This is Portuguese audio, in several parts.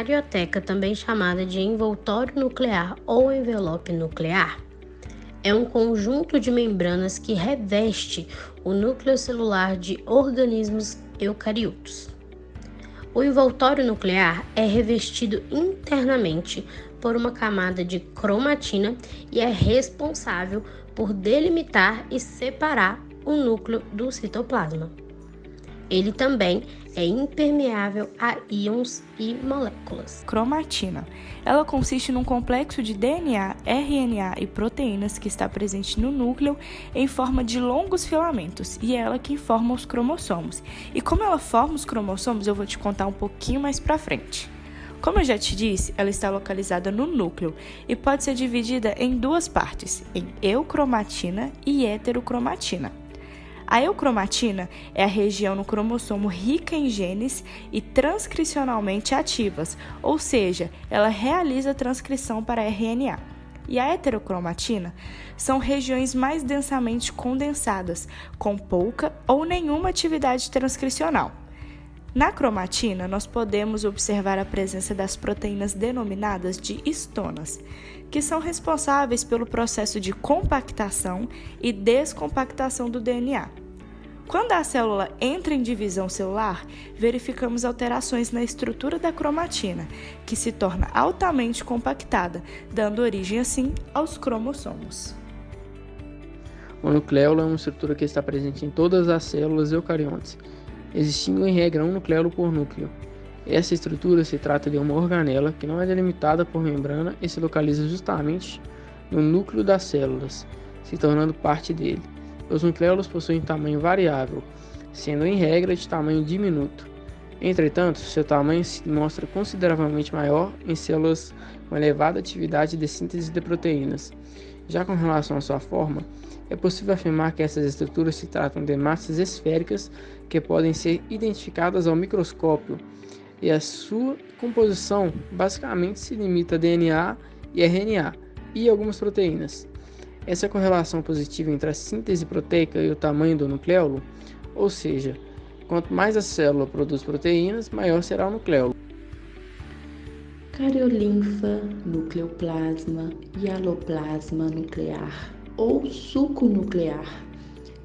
carioteca, também chamada de envoltório nuclear ou envelope nuclear, é um conjunto de membranas que reveste o núcleo celular de organismos eucariotos. O envoltório nuclear é revestido internamente por uma camada de cromatina e é responsável por delimitar e separar o núcleo do citoplasma. Ele também é impermeável a íons e moléculas. Cromatina. Ela consiste num complexo de DNA, RNA e proteínas que está presente no núcleo em forma de longos filamentos, e é ela quem forma os cromossomos. E como ela forma os cromossomos, eu vou te contar um pouquinho mais pra frente. Como eu já te disse, ela está localizada no núcleo e pode ser dividida em duas partes, em eucromatina e heterocromatina. A eucromatina é a região no cromossomo rica em genes e transcricionalmente ativas, ou seja, ela realiza a transcrição para RNA. E a heterocromatina são regiões mais densamente condensadas, com pouca ou nenhuma atividade transcricional. Na cromatina, nós podemos observar a presença das proteínas denominadas de histonas, que são responsáveis pelo processo de compactação e descompactação do DNA. Quando a célula entra em divisão celular, verificamos alterações na estrutura da cromatina, que se torna altamente compactada, dando origem, assim, aos cromossomos. O nucleolo é uma estrutura que está presente em todas as células eucariontes, existindo em regra um nucleolo por núcleo. Essa estrutura se trata de uma organela que não é delimitada por membrana e se localiza justamente no núcleo das células, se tornando parte dele. Os nucleolos possuem tamanho variável, sendo em regra de tamanho diminuto. Entretanto, seu tamanho se mostra consideravelmente maior em células com elevada atividade de síntese de proteínas. Já com relação à sua forma, é possível afirmar que essas estruturas se tratam de massas esféricas que podem ser identificadas ao microscópio, e a sua composição basicamente se limita a DNA e RNA e algumas proteínas. Essa correlação positiva entre a síntese proteica e o tamanho do nucleolo, ou seja, quanto mais a célula produz proteínas, maior será o nucleolo. Cariolinfa, nucleoplasma e aloplasma nuclear ou suco nuclear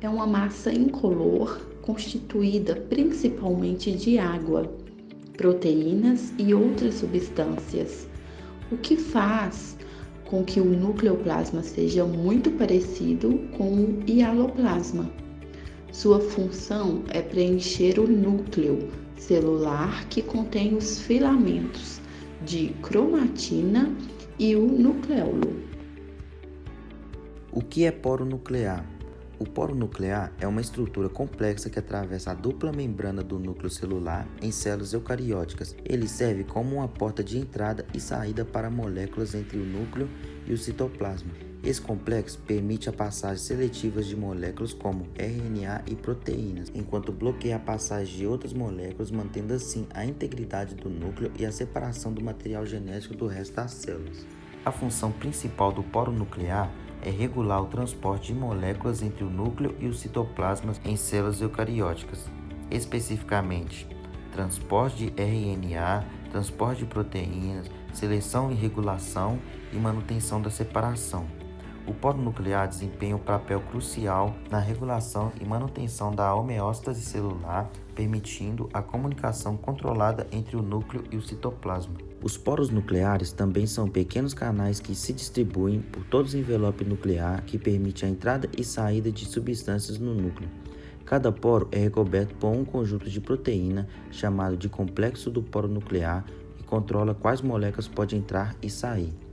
é uma massa incolor constituída principalmente de água, proteínas e outras substâncias, o que faz com que o nucleoplasma seja muito parecido com o hialoplasma. Sua função é preencher o núcleo celular que contém os filamentos de cromatina e o nucleolo. O que é poro nuclear? O poro nuclear é uma estrutura complexa que atravessa a dupla membrana do núcleo celular em células eucarióticas. Ele serve como uma porta de entrada e saída para moléculas entre o núcleo e o citoplasma. Esse complexo permite a passagem seletiva de moléculas como RNA e proteínas, enquanto bloqueia a passagem de outras moléculas, mantendo assim a integridade do núcleo e a separação do material genético do resto das células. A função principal do poro nuclear é regular o transporte de moléculas entre o núcleo e o citoplasma em células eucarióticas, especificamente transporte de RNA, transporte de proteínas, seleção e regulação e manutenção da separação. O poro nuclear desempenha um papel crucial na regulação e manutenção da homeostase celular, permitindo a comunicação controlada entre o núcleo e o citoplasma. Os poros nucleares também são pequenos canais que se distribuem por todo o envelope nuclear, que permite a entrada e saída de substâncias no núcleo. Cada poro é recoberto por um conjunto de proteína chamado de complexo do poro nuclear e controla quais moléculas podem entrar e sair.